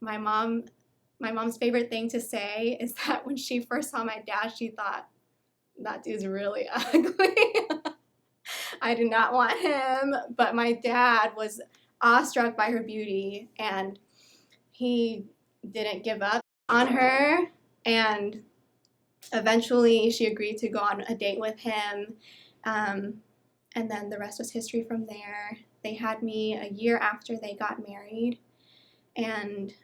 my mom's favorite thing to say is that when she first saw my dad, she thought, that dude's really ugly. I do not want him. But my dad was awestruck by her beauty, and he didn't give up on her. And eventually she agreed to go on a date with him. And then the rest was history from there. They had me a year after they got married. And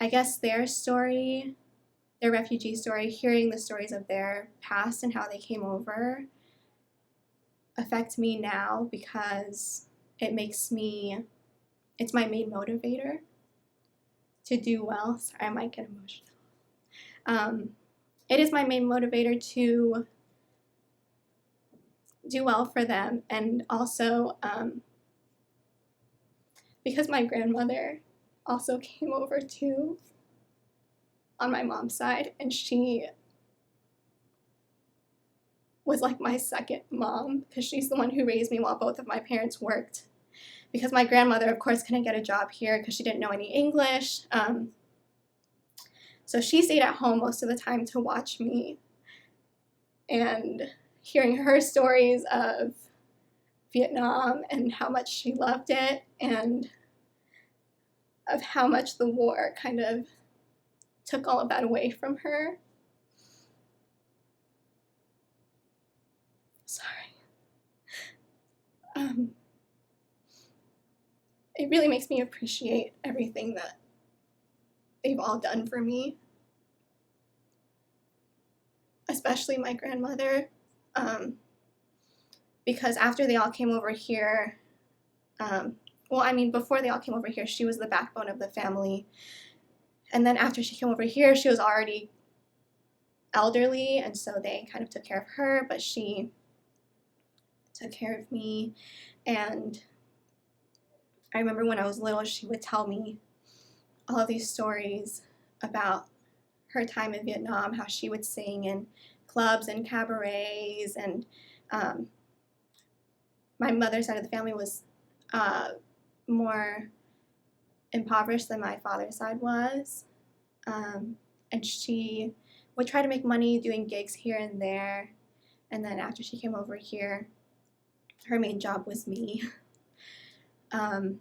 I guess their story, their refugee story, hearing the stories of their past and how they came over, affect me now because it's my main motivator to do well. Sorry, I might get emotional. It is my main motivator to do well for them, and also because my grandmother also came over too on my mom's side, and she was like my second mom because she's the one who raised me while both of my parents worked, because my grandmother of course couldn't get a job here because she didn't know any English, so she stayed at home most of the time to watch me. And hearing her stories of Vietnam and how much she loved it, and of how much the war kind of took all of that away from her. Sorry. It really makes me appreciate everything that they've all done for me, especially my grandmother, because after they all came over here, before they all came over here, she was the backbone of the family. And then after she came over here, she was already elderly, and so they kind of took care of her, but she took care of me. And I remember when I was little, she would tell me all of these stories about her time in Vietnam, how she would sing in clubs and cabarets, and my mother's side of the family was more impoverished than my father's side was, and she would try to make money doing gigs here and there, and then after she came over here, her main job was me. And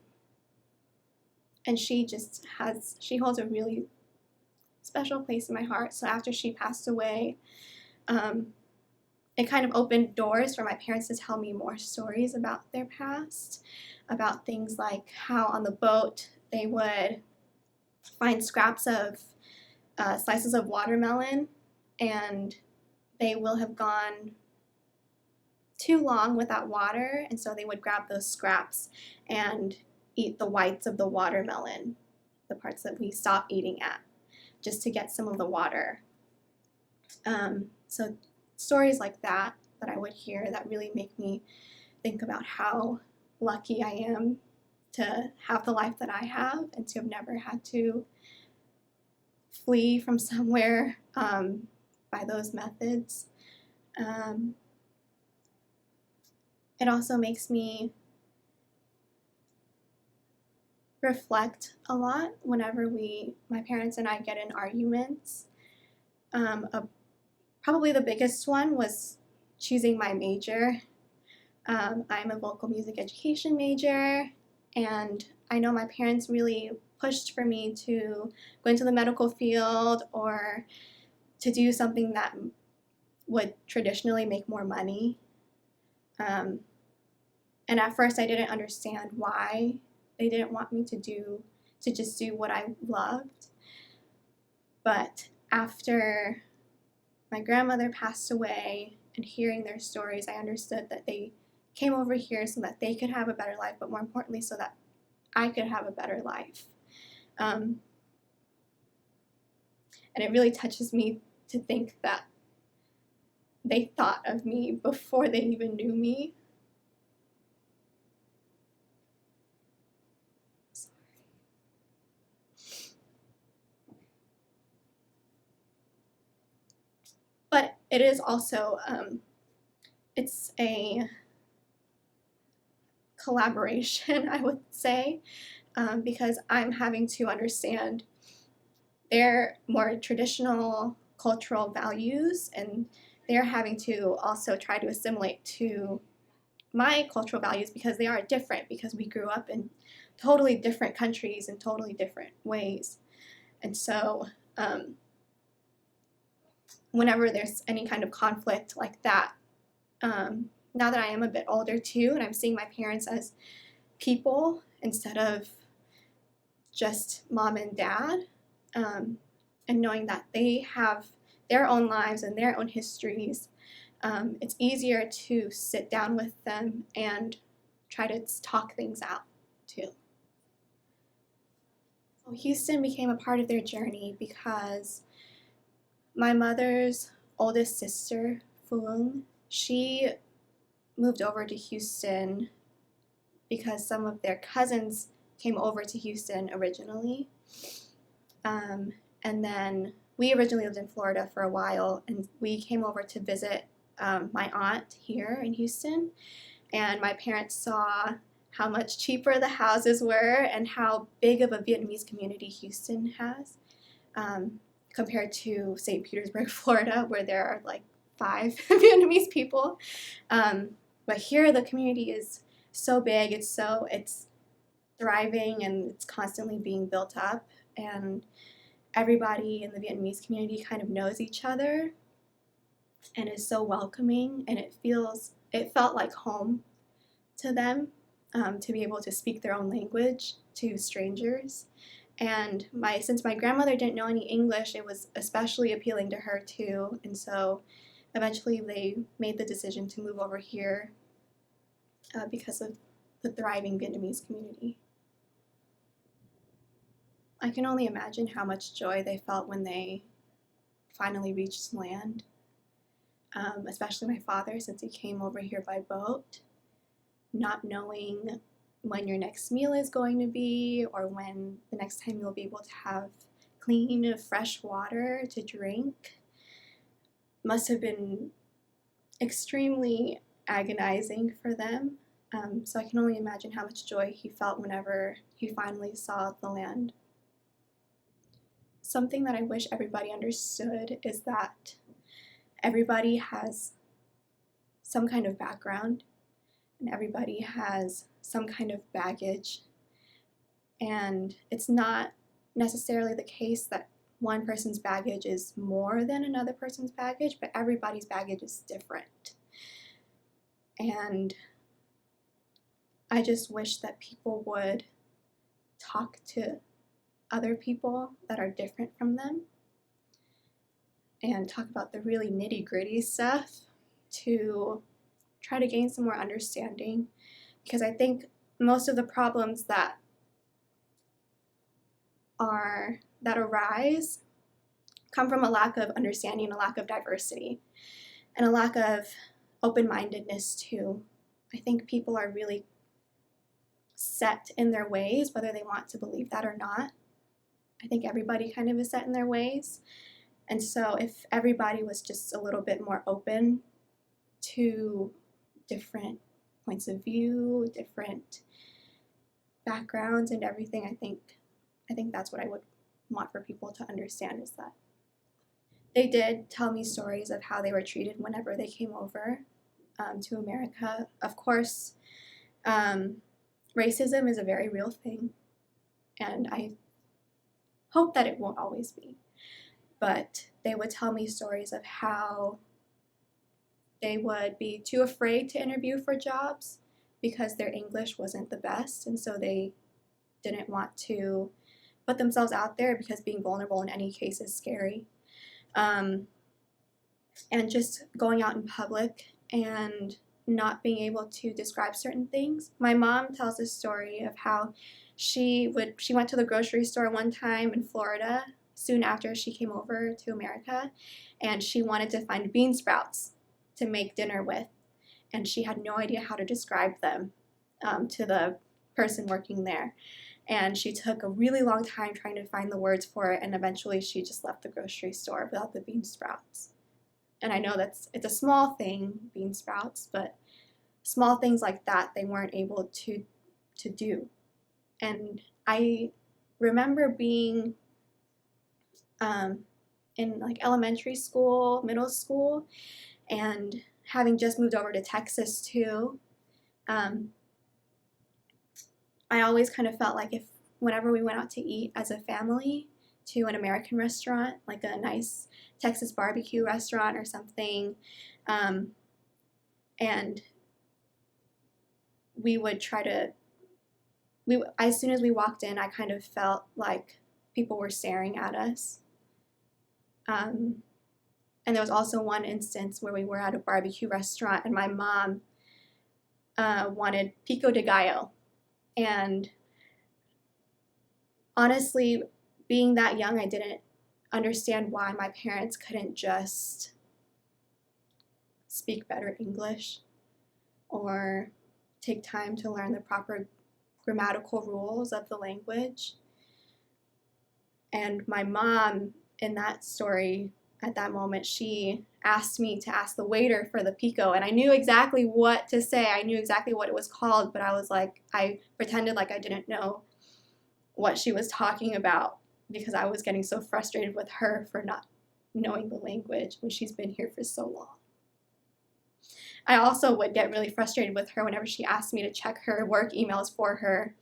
she holds a really special place in my heart. So after she passed away, it kind of opened doors for my parents to tell me more stories about their past, about things like how on the boat they would find scraps of slices of watermelon, and they will have gone too long without water, and so they would grab those scraps and eat the whites of the watermelon, the parts that we stop eating at, just to get some of the water. So stories like that I would hear that really make me think about how lucky I am to have the life that I have, and to have never had to flee from somewhere by those methods. It also makes me reflect a lot whenever my parents and I get in arguments. Probably the biggest one was choosing my major. I'm a vocal music education major, and I know my parents really pushed for me to go into the medical field or to do something that would traditionally make more money. And at first I didn't understand why they didn't want me to just do what I loved. But after my grandmother passed away and hearing their stories, I understood that they came over here so that they could have a better life, but more importantly, so that I could have a better life. And it really touches me to think that they thought of me before they even knew me. But it is also, it's a collaboration, I would say, because I'm having to understand their more traditional cultural values, and they're having to also try to assimilate to my cultural values because they are different, because we grew up in totally different countries in totally different ways. And so whenever there's any kind of conflict like that, now that I am a bit older too, and I'm seeing my parents as people instead of just mom and dad, and knowing that they have their own lives and their own histories, it's easier to sit down with them and try to talk things out too. So Houston became a part of their journey because my mother's oldest sister, Fulung, she moved over to Houston because some of their cousins came over to Houston originally. And then we originally lived in Florida for a while, and we came over to visit my aunt here in Houston. And my parents saw how much cheaper the houses were and how big of a Vietnamese community Houston has, compared to St. Petersburg, Florida, where there are like 5 Vietnamese people. But here the community is so big, it's thriving, and it's constantly being built up, and everybody in the Vietnamese community kind of knows each other and is so welcoming, and it felt like home to them, to be able to speak their own language to strangers. And since my grandmother didn't know any English, it was especially appealing to her too. And so eventually they made the decision to move over here because of the thriving Vietnamese community. I can only imagine how much joy they felt when they finally reached land, especially my father, since he came over here by boat, not knowing when your next meal is going to be or when the next time you'll be able to have clean, fresh water to drink. Must have been extremely agonizing for them. So I can only imagine how much joy he felt whenever he finally saw the land. Something that I wish everybody understood is that everybody has some kind of background, and everybody has some kind of baggage. And it's not necessarily the case that one person's baggage is more than another person's baggage, but everybody's baggage is different. And I just wish that people would talk to other people that are different from them and talk about the really nitty-gritty stuff to try to gain some more understanding, because I think most of the problems that arise come from a lack of understanding, a lack of diversity, and a lack of open-mindedness too. I think people are really set in their ways, whether they want to believe that or not. I think everybody kind of is set in their ways. And so if everybody was just a little bit more open to different points of view, different backgrounds and everything, I think that's what I would want for people to understand, is that they did tell me stories of how they were treated whenever they came over to America. Of course, racism is a very real thing, and I hope that it won't always be. But they would tell me stories of how they would be too afraid to interview for jobs because their English wasn't the best, and so they didn't want to put themselves out there because being vulnerable in any case is scary. And just going out in public and not being able to describe certain things. My mom tells a story of how she went to the grocery store one time in Florida soon after she came over to America, and she wanted to find bean sprouts to make dinner with, and she had no idea how to describe them to the person working there. And she took a really long time trying to find the words for it, and eventually she just left the grocery store without the bean sprouts. And I know it's a small thing, bean sprouts, but small things like that they weren't able to do. And I remember being in like elementary school, middle school, and having just moved over to Texas too. I always kind of felt like if whenever we went out to eat as a family to an American restaurant, like a nice Texas barbecue restaurant or something, and we would try to, as soon as we walked in, I kind of felt like people were staring at us. And there was also one instance where we were at a barbecue restaurant and my mom wanted pico de gallo. And honestly, being that young, I didn't understand why my parents couldn't just speak better English or take time to learn the proper grammatical rules of the language. And my mom, in that story, at that moment, she asked me to ask the waiter for the pico, and I knew exactly what to say. I knew exactly what it was called, but I was like, I pretended like I didn't know what she was talking about because I was getting so frustrated with her for not knowing the language when she's been here for so long. I also would get really frustrated with her whenever she asked me to check her work emails for her,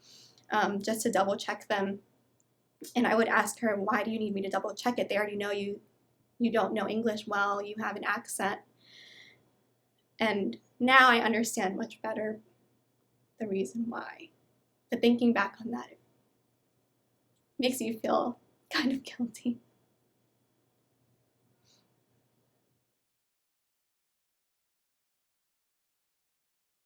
just to double check them. And I would ask her, why do you need me to double check it? They already know you don't know English well, you have an accent. And now I understand much better the reason why. But thinking back on that, it makes you feel kind of guilty.